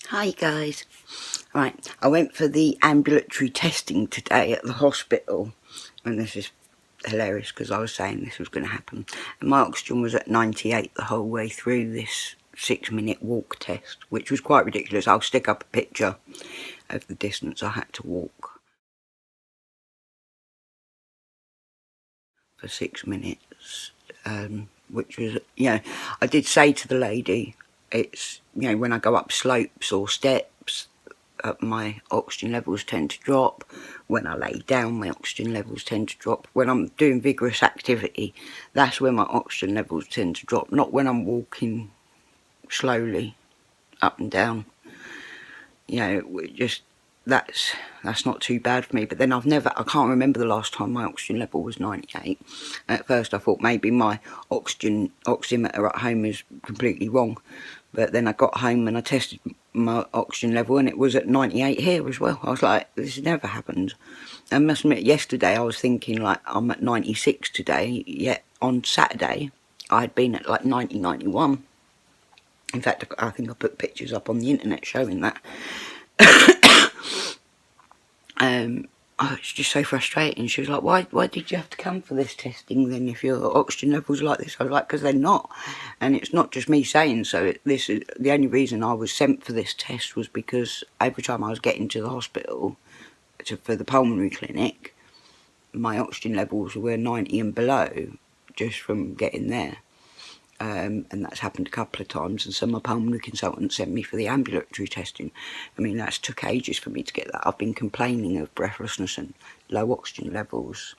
Hi guys. Right, I went for the ambulatory testing today at the hospital, and this is hilarious because I was saying this was going to happen. And my oxygen was at 98 the whole way through this 6-minute walk test, which was quite ridiculous. I'll stick up a picture of the distance I had to walk for 6 minutes, which was, I did say to the lady, it's, when I go up slopes or steps, my oxygen levels tend to drop. When I lay down, my oxygen levels tend to drop. When I'm doing vigorous activity, that's when my oxygen levels tend to drop, not when I'm walking slowly up and down. Just that's not too bad for me. But then I can't remember the last time my oxygen level was 98. At first I thought maybe my oximeter at home is completely wrong, but then I got home and I tested my oxygen level and it was at 98 here as well. I was like, this has never happened. I must admit, yesterday I was thinking like I'm at 96 today, yet on Saturday I had been at like 90, 91. In fact, I think I put pictures up on the internet showing that. It's just so frustrating. She was like, why did you have to come for this testing then if your oxygen levels are like this? I was like, because they're not. And it's not just me saying so. This is the only reason I was sent for this test, was because every time I was getting to the hospital for the pulmonary clinic, my oxygen levels were 90 and below just from getting there. And that's happened a couple of times, and so my pulmonary consultant sent me for the ambulatory testing. I mean, that's took ages for me to get that. I've been complaining of breathlessness and low oxygen levels,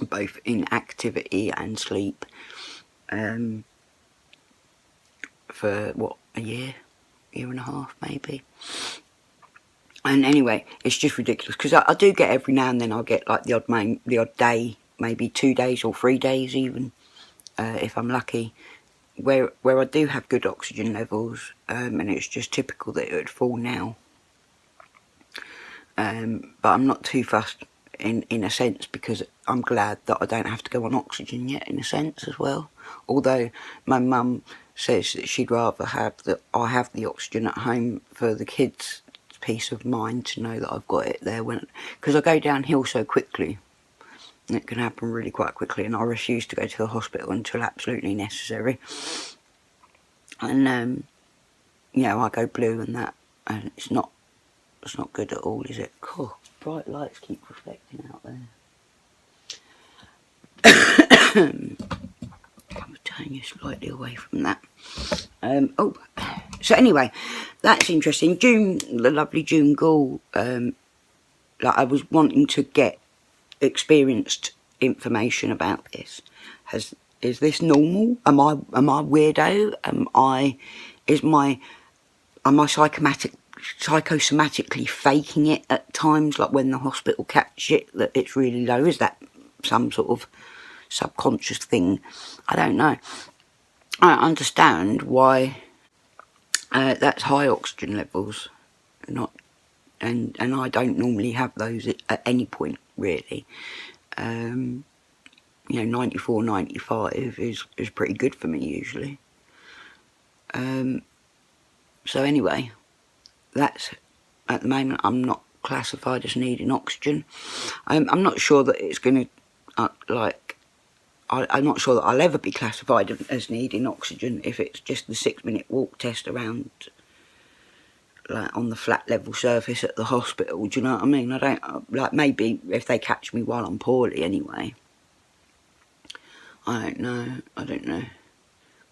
both in activity and sleep, for what, a year and a half maybe. And anyway, it's just ridiculous because I do get every now and then, I'll get like the odd day, maybe 2 days or 3 days even, if I'm lucky, where I do have good oxygen levels, and it's just typical that it would fall now. But I'm not too fussed in a sense, because I'm glad that I don't have to go on oxygen yet, in a sense as well. Although my mum says that she'd rather I have the oxygen at home for the kids' peace of mind, to know that I've got it there, because I go downhill so quickly. It can happen really quite quickly, and I refuse to go to the hospital until absolutely necessary. And I go blue and that, and it's not good at all, is it? Cool. Bright lights keep reflecting out there. I'm turning you slightly away from that. So anyway, that's interesting. June, the lovely June Ghoul, I was wanting to get experienced information about this. Is this normal? Am I weirdo? Am I psychosomatically faking it at times, like when the hospital catch it that it's really low? Is that some sort of subconscious thing? I don't know. I understand why that's high oxygen levels, and I don't normally have those at any point really. 94, 95 is pretty good for me usually. So anyway, that's, at the moment I'm not classified as needing oxygen. I'm not sure that it's going to, I'm not sure that I'll ever be classified as needing oxygen if it's just the 6-minute walk test around, like on the flat level surface at the hospital. Do you know what I mean? I don't, maybe if they catch me while I'm poorly anyway. I don't know.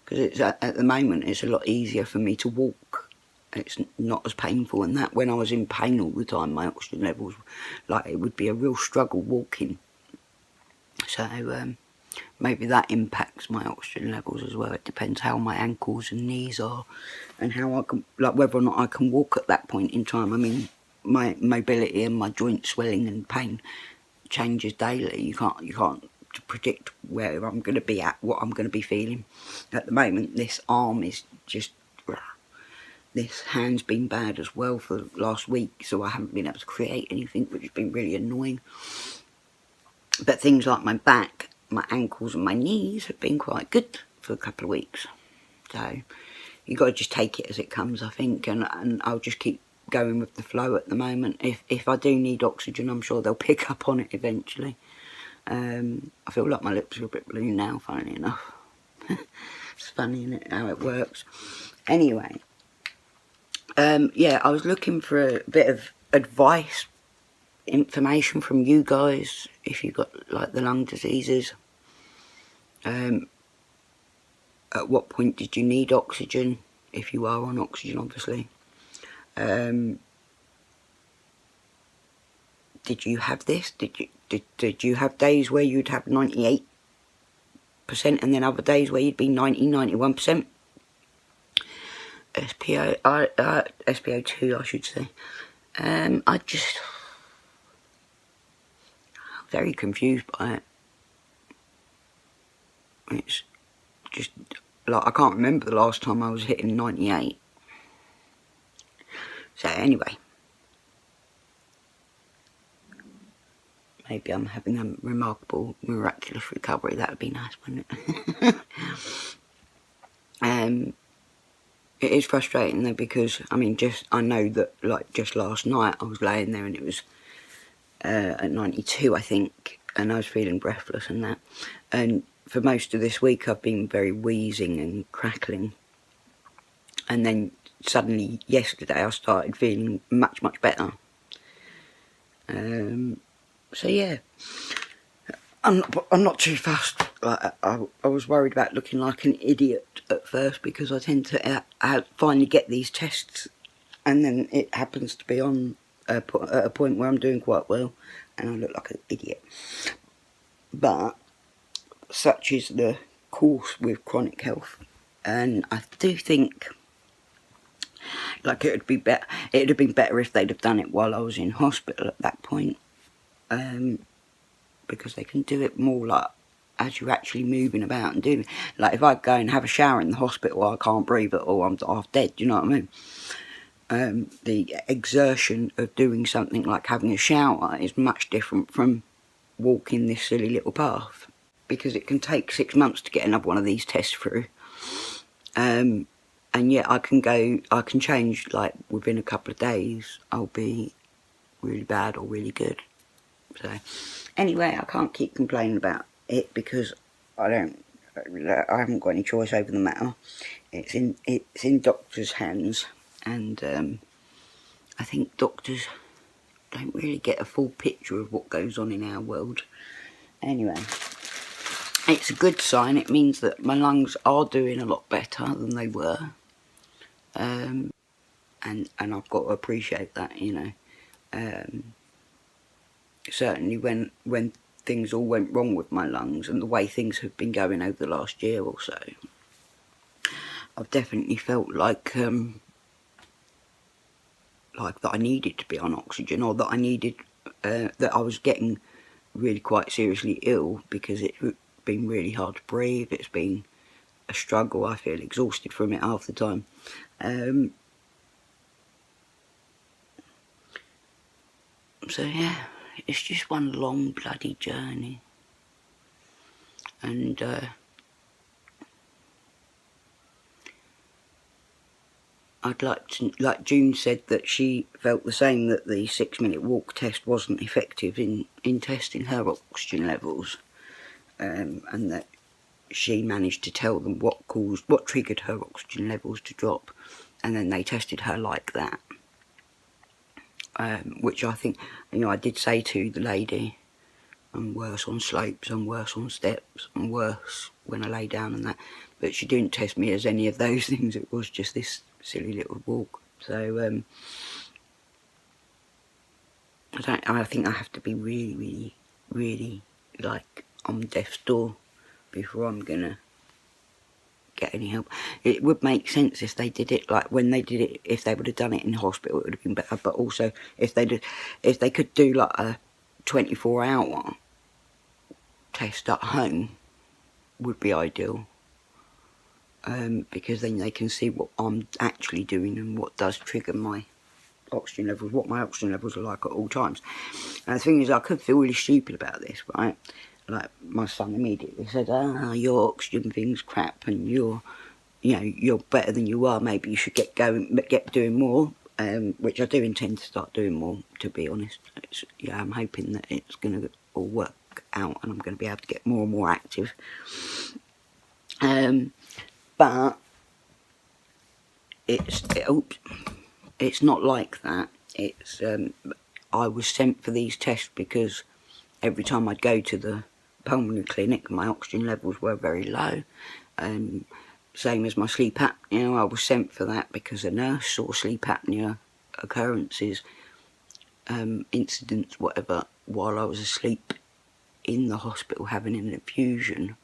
Because it's at the moment it's a lot easier for me to walk. It's not as painful, and that when I was in pain all the time, my oxygen levels, it would be a real struggle walking. So maybe that impacts my oxygen levels as well. It depends how my ankles and knees are, and how I can, whether or not I can walk at that point in time. I mean, my mobility and my joint swelling and pain changes daily. You can't predict where I'm going to be at, what I'm going to be feeling. At the moment, this arm is just, this hand's been bad as well for the last week, so I haven't been able to create anything, which has been really annoying. But things like my back, my ankles and my knees have been quite good for a couple of weeks. So you got to just take it as it comes, I think, and I'll just keep going with the flow at the moment. If I do need oxygen, I'm sure they'll pick up on it eventually. I feel like my lips are a bit blue now, funnily enough. It's funny, isn't it, how it works. Anyway, yeah, I was looking for a bit of advice, information from you guys, if you've got like the lung diseases. At what point did you need oxygen, if you are on oxygen, obviously. Did you have this? Did you have days where you'd have 98% and then other days where you'd be 91%? SpO2, I should say. I'm very confused by it. It's just like, I can't remember the last time I was hitting 98. So anyway, maybe I'm having a remarkable, miraculous recovery. That would be nice, wouldn't it? It is frustrating though, because I mean, I know that like just last night I was laying there and it was at 92, I think, and I was feeling breathless and that. And for most of this week I've been very wheezing and crackling, and then suddenly yesterday I started feeling much better. So yeah, I'm not too fussed. Like, I was worried about looking like an idiot at first, because I tend to finally get these tests and then it happens to be on at a point where I'm doing quite well and I look like an idiot. But such is the course with chronic health, and I do think like it'd have been better if they'd have done it while I was in hospital at that point, because they can do it more like as you're actually moving about and doing it. Like if I go and have a shower in the hospital, I can't breathe at all, I'm half dead, do you know what I mean? The exertion of doing something like having a shower is much different from walking this silly little path, because it can take 6 months to get another one of these tests through. And yet I can change like within a couple of days. I'll be really bad or really good. So anyway, I can't keep complaining about it, because I haven't got any choice over the matter. It's in doctors' hands, and I think doctors don't really get a full picture of what goes on in our world. Anyway, it's a good sign. It means that my lungs are doing a lot better than they were, and I've got to appreciate that, you know. Certainly when things all went wrong with my lungs and the way things have been going over the last year or so, I've definitely felt like that I needed to be on oxygen, or that I needed that I was getting really quite seriously ill, because it's been really hard to breathe. It's been a struggle. I feel exhausted from it half the time. So yeah, it's just one long bloody journey, and I'd like June said that she felt the same, that the 6-minute walk test wasn't effective in testing her oxygen levels, and that she managed to tell them what triggered her oxygen levels to drop, and then they tested her like that. Which I think, you know, I did say to the lady, I'm worse on slopes, I'm worse on steps, I'm worse when I lay down and that, but she didn't test me as any of those things. It was just this silly little walk. So I think I have to be really like on death's door before I'm gonna get any help. It would make sense if they did it like when they did it. If they would have done it in hospital, it would have been better. But also, if they could do like a 24-hour test at home, would be ideal. Because then they can see what I'm actually doing and what does trigger my oxygen levels, what my oxygen levels are like at all times. And the thing is, I could feel really stupid about this, right? Like, my son immediately said, your oxygen thing's crap, and you're you know, you're better than you are, maybe you should get doing more, which I do intend to start doing more, to be honest. Yeah, I'm hoping that it's going to all work out and I'm going to be able to get more and more active. But it's not like that. It's I was sent for these tests because every time I'd go to the pulmonary clinic, my oxygen levels were very low. Same as my sleep apnea, I was sent for that because a nurse saw sleep apnea occurrences, incidents, whatever, while I was asleep in the hospital having an infusion.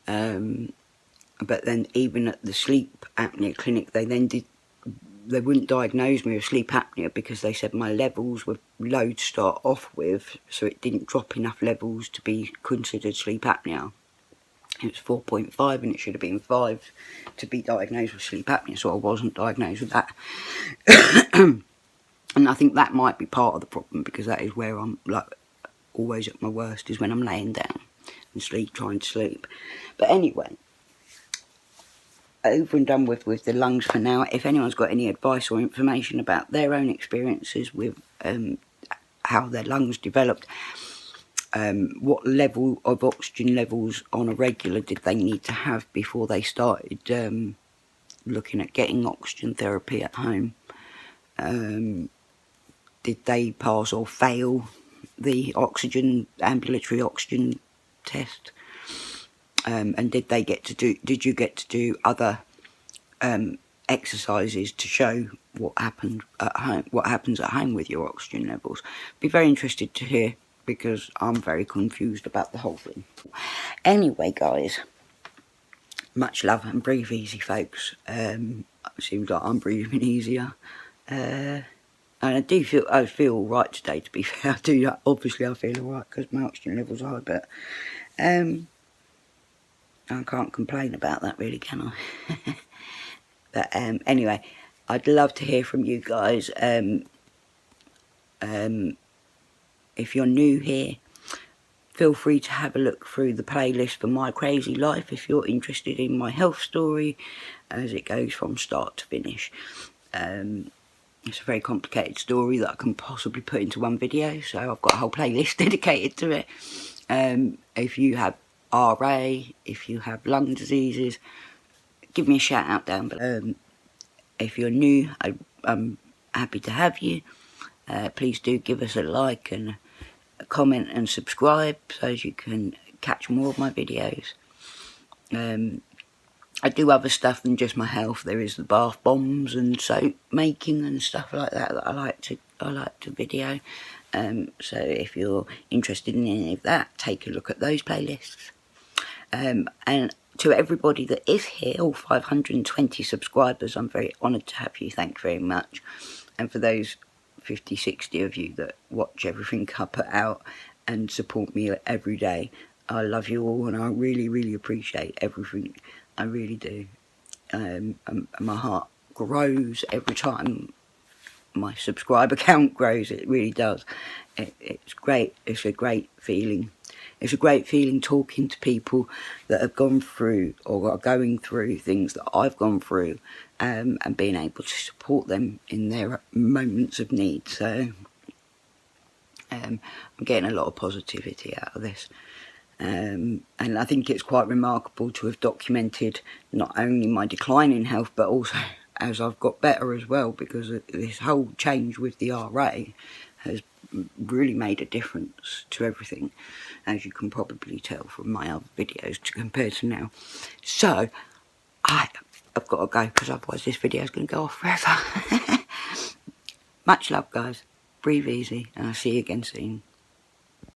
But then even at the sleep apnea clinic, they wouldn't diagnose me with sleep apnea because they said my levels were low to start off with, so it didn't drop enough levels to be considered sleep apnea. It was 4.5 and it should have been 5 to be diagnosed with sleep apnea, so I wasn't diagnosed with that. And I think that might be part of the problem, because that is where I'm like always at my worst, is when I'm laying down and trying to sleep. But anyway, over and done with the lungs for now. If anyone's got any advice or information about their own experiences with how their lungs developed, what level of oxygen levels on a regular did they need to have before they started looking at getting oxygen therapy at home? Did they pass or fail the ambulatory oxygen test? And did you get to do other exercises to show what happens at home with your oxygen levels? Be very interested to hear, because I'm very confused about the whole thing. Anyway, guys, much love and breathe easy, folks. It seems like I'm breathing easier. And I feel all right today, to be fair. Obviously I feel all right because my oxygen levels are high, but I can't complain about that, really, can I? But anyway, I'd love to hear from you guys. If you're new here, feel free to have a look through the playlist for My Crazy Life if you're interested in my health story as it goes from start to finish. It's a very complicated story that I can possibly put into one video, so I've got a whole playlist dedicated to it. If you have RA, if you have lung diseases, give me a shout out down below. If you're new, I'm happy to have you. Please do give us a like and a comment and subscribe so as you can catch more of my videos. I do other stuff than just my health. There is the bath bombs and soap making and stuff like that I like to video. So if you're interested in any of that, take a look at those playlists. And to everybody that is here, all 520 subscribers, I'm very honoured to have you. Thank you very much. And for those 50, 60 of you that watch everything I put out and support me every day, I love you all, and I really, really appreciate everything. I really do. My heart grows every time my subscriber count grows. It really does. It's great. It's a great feeling. It's a great feeling talking to people that have gone through or are going through things that I've gone through, and being able to support them in their moments of need. So I'm getting a lot of positivity out of this. And I think it's quite remarkable to have documented not only my decline in health, but also as I've got better as well, because this whole change with the RA has really made a difference to everything, as you can probably tell from my other videos compared to now. So I've got to go, because otherwise this video is going to go off forever. Much love, guys. Breathe easy, and I'll see you again soon.